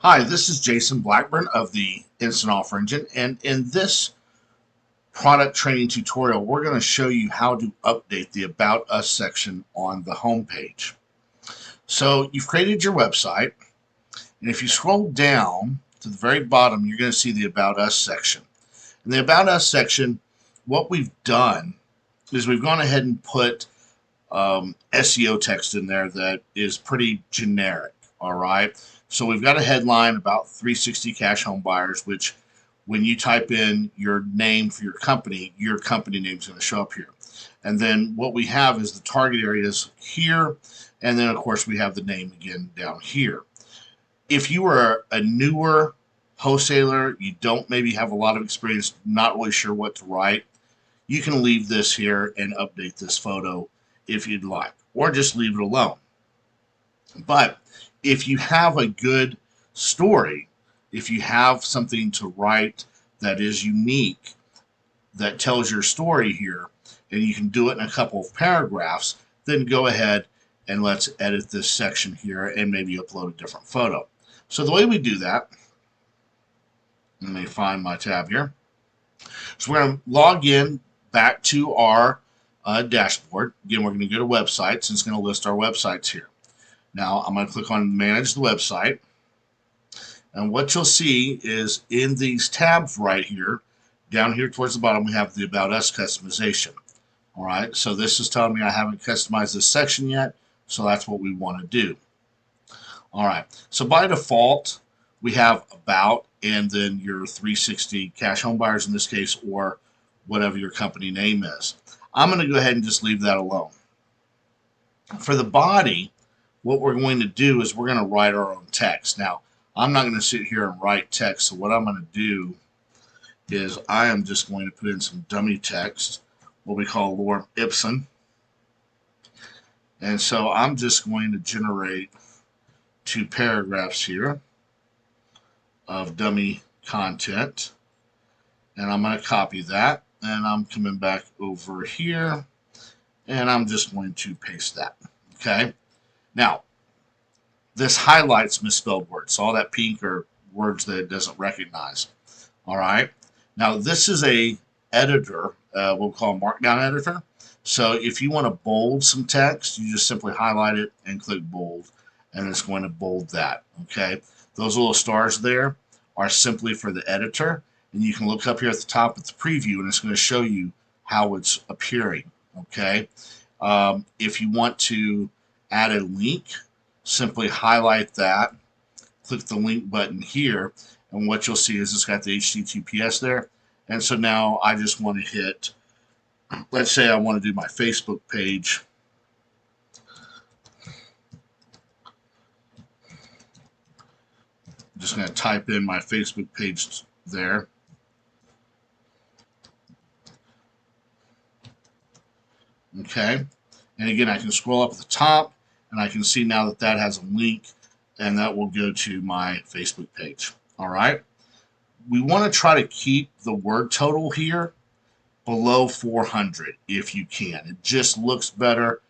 Hi, this is Jason Blackburn of the Instant Offer Engine, and in this product training tutorial, we're going to show you how to update the About Us section on the home page. So you've created your website, and if you scroll down to the very bottom, you're going to see the About Us section. In the About Us section, what we've done is we've gone ahead and put SEO text in there that is pretty generic. All right. So we've got a headline about 360 cash home buyers, which when you type in your name for your company name is going to show up here. And then what we have is the target areas here. And then, of course, we have the name again down here. If you are a newer wholesaler, you don't maybe have a lot of experience, not really sure what to write, you can leave this here and update this photo if you'd like, or just leave it alone. But if you have a good story, if you have something to write that is unique, that tells your story here, and you can do it in a couple of paragraphs, then go ahead and let's edit this section here and maybe upload a different photo. So the way we do that, let me find my tab here. So we're going to log in back to our dashboard. Again, we're going to go to websites, and it's going to list our websites here. Now I'm going to click on Manage the Website. And what you'll see is in these tabs right here, down here towards the bottom, we have the About Us customization. All right, so this is telling me I haven't customized this section yet, so that's what we want to do. All right, so by default, we have About and then your 360 cash home buyers in this case, or whatever your company name is. I'm going to go ahead and just leave that alone. For the body, what we're going to do is we're going to write our own text. Now, I'm not going to sit here and write text, so what I'm going to do is I am just going to put in some dummy text, what we call lorem ipsum. And so I'm just going to generate 2 paragraphs here of dummy content, and I'm going to copy that, and I'm coming back over here, and I'm just going to paste that. Okay. Now, this highlights misspelled words. So all that pink are words that it doesn't recognize. All right. Now, this is a editor, we'll call a markdown editor. So if you want to bold some text, you just simply highlight it and click bold, and it's going to bold that. Okay. Those little stars there are simply for the editor, and you can look up here at the top at the preview, and it's going to show you how it's appearing. Okay. If you want to add a link, simply highlight that, click the link button here, and what you'll see is it's got the HTTPS there. And so now I just want to hit, let's say I want to do my Facebook page. I'm just going to type in my Facebook page there. Okay. And again, I can scroll up at the top, and I can see now that that has a link, and that will go to my Facebook page. All right. We want to try to keep the word total here below 400 if you can. It just looks better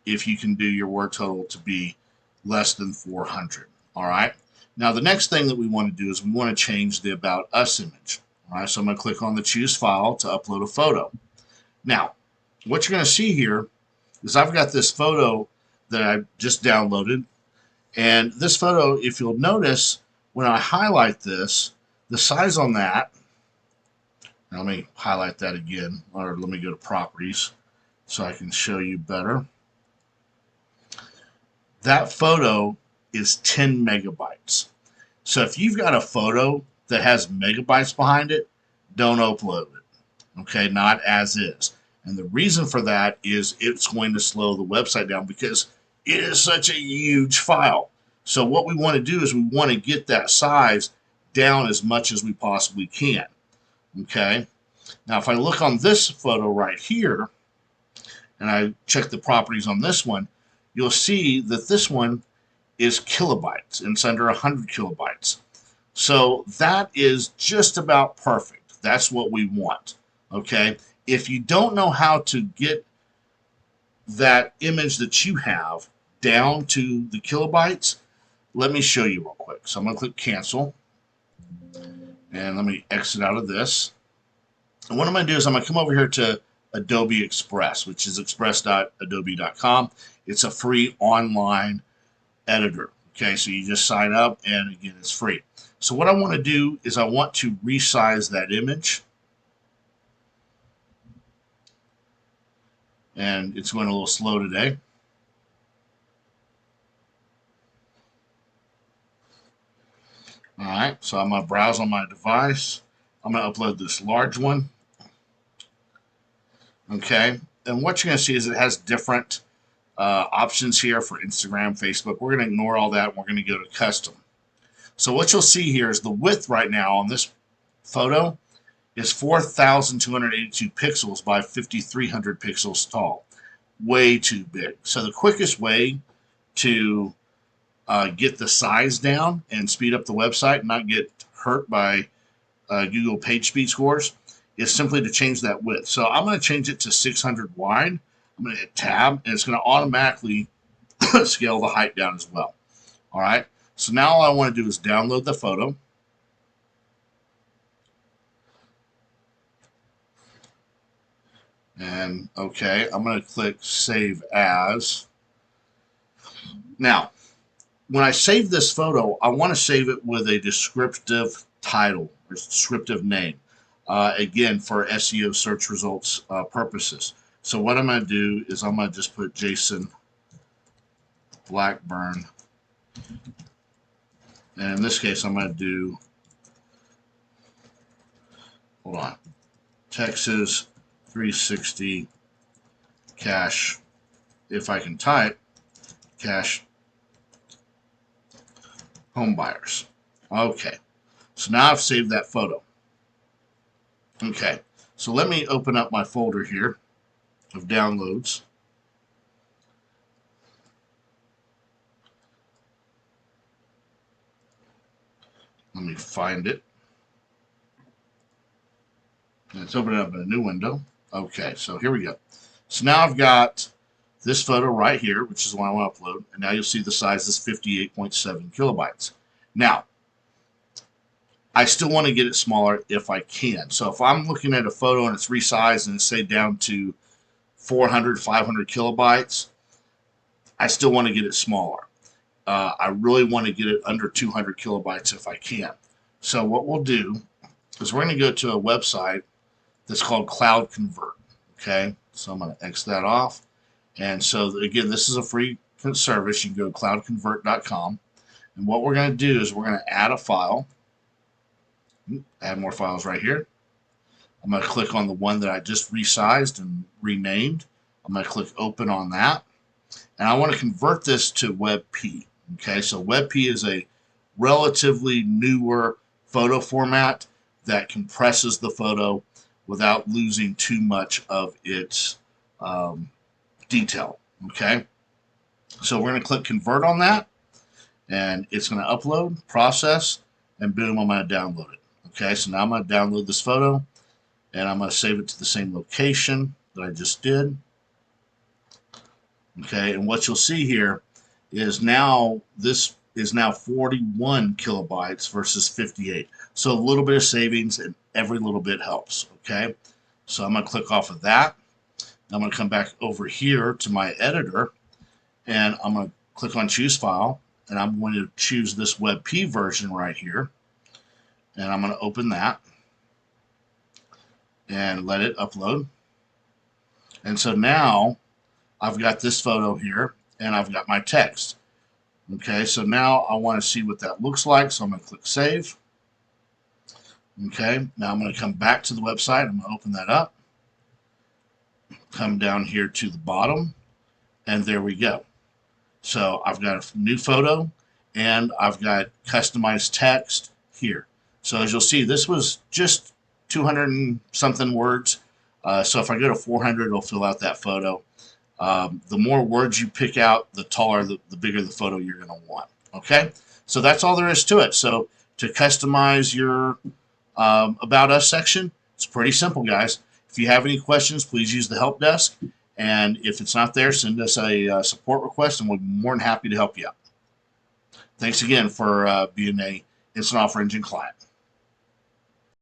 if you can do your word total to be less than 400. All right. Now, the next thing that we want to do is we want to change the About Us image. All right. So I'm going to click on the Choose File to upload a photo. Now, what you're going to see here is I've got this photo that I just downloaded. And this photo, if you'll notice, when I highlight this, the size on that, now let me highlight that again, or let me go to Properties so I can show you better. That photo is 10 megabytes. So if you've got a photo that has megabytes behind it, don't upload it. Okay, not as is. And the reason for that is it's going to slow the website down because it is such a huge file. So what we want to do is we want to get that size down as much as we possibly can. Okay. Now, if I look on this photo right here, and I check the properties on this one, you'll see that this one is kilobytes, and it's under 100 kilobytes. So that is just about perfect. That's what we want. Okay. If you don't know how to get that image that you have down to the kilobytes, let me show you real quick. So I'm going to click cancel, and let me exit out of this. And what I'm going to do is I'm going to come over here to Adobe Express, which is express.adobe.com. It's a free online editor. Okay, so you just sign up, and again, it's free. So what I want to do is I want to resize that image. And it's going a little slow today. All right, so I'm going to browse on my device. I'm going to upload this large one. Okay, and what you're going to see is it has different options here for Instagram, Facebook. We're going to ignore all that. And we're going to go to custom. So what you'll see here is the width right now on this photo is 4,282 pixels by 5,300 pixels tall. Way too big. So the quickest way to get the size down and speed up the website and not get hurt by Google page speed scores is simply to change that width. So I'm going to change it to 600 wide. I'm going to hit tab, and it's going to automatically scale the height down as well. All right. So now all I want to do is download the photo. And okay, I'm going to click save as. Now, when I save this photo, I want to save it with a descriptive title or descriptive name. Again, for SEO search results purposes. So what I'm going to do is I'm going to just put Jason Blackburn. And in this case, I'm going to do, hold on, Texas 360 cash, if I can type, cash home buyers. Okay, so now I've saved that photo. Okay, so let me open up my folder here of downloads. Let me find it. And it's opening up in a new window. Okay, so here we go. So now I've got this photo right here, which is the one I want to upload. And now you'll see the size is 58.7 kilobytes. Now, I still want to get it smaller if I can. So if I'm looking at a photo and it's resized and it's say down to 400, 500 kilobytes, I still want to get it smaller. I really want to get it under 200 kilobytes if I can. So what we'll do is we're going to go to a website that's called Cloud Convert. Okay, so I'm going to X that off. And so again, this is a free service. You can go to cloudconvert.com. And what we're going to do is we're going to add a file. Add more files right here. I'm going to click on the one that I just resized and renamed. I'm going to click open on that. And I want to convert this to Webp. Okay, so Webp is a relatively newer photo format that compresses the photo without losing too much of its detail. Okay, so we're going to click convert on that, and it's going to upload, process, and boom, I'm going to download it. Okay, so now I'm going to download this photo, and I'm going to save it to the same location that I just did. Okay, and what you'll see here is now this is now 41 kilobytes versus 58. So a little bit of savings, and every little bit helps. Okay, so I'm going to click off of that. I'm going to come back over here to my editor, and I'm going to click on choose file, and I'm going to choose this Webp version right here, and I'm going to open that and let it upload. And so now I've got this photo here, and I've got my text. Okay, so now I want to see what that looks like, so I'm going to click save. Okay, now I'm going to come back to the website. I'm going to open that up, come down here to the bottom, and there we go. So I've got a new photo, and I've got customized text here. So as you'll see, this was just 200 and something words. So if I go to 400, it'll fill out that photo. The more words you pick out, the taller, the bigger the photo you're going to want. Okay, so that's all there is to it. So to customize your About Us section, it's pretty simple, guys. If you have any questions, please use the help desk. And if it's not there, send us a support request, and we'll be more than happy to help you out. Thanks again for being a Instant Offer Engine client.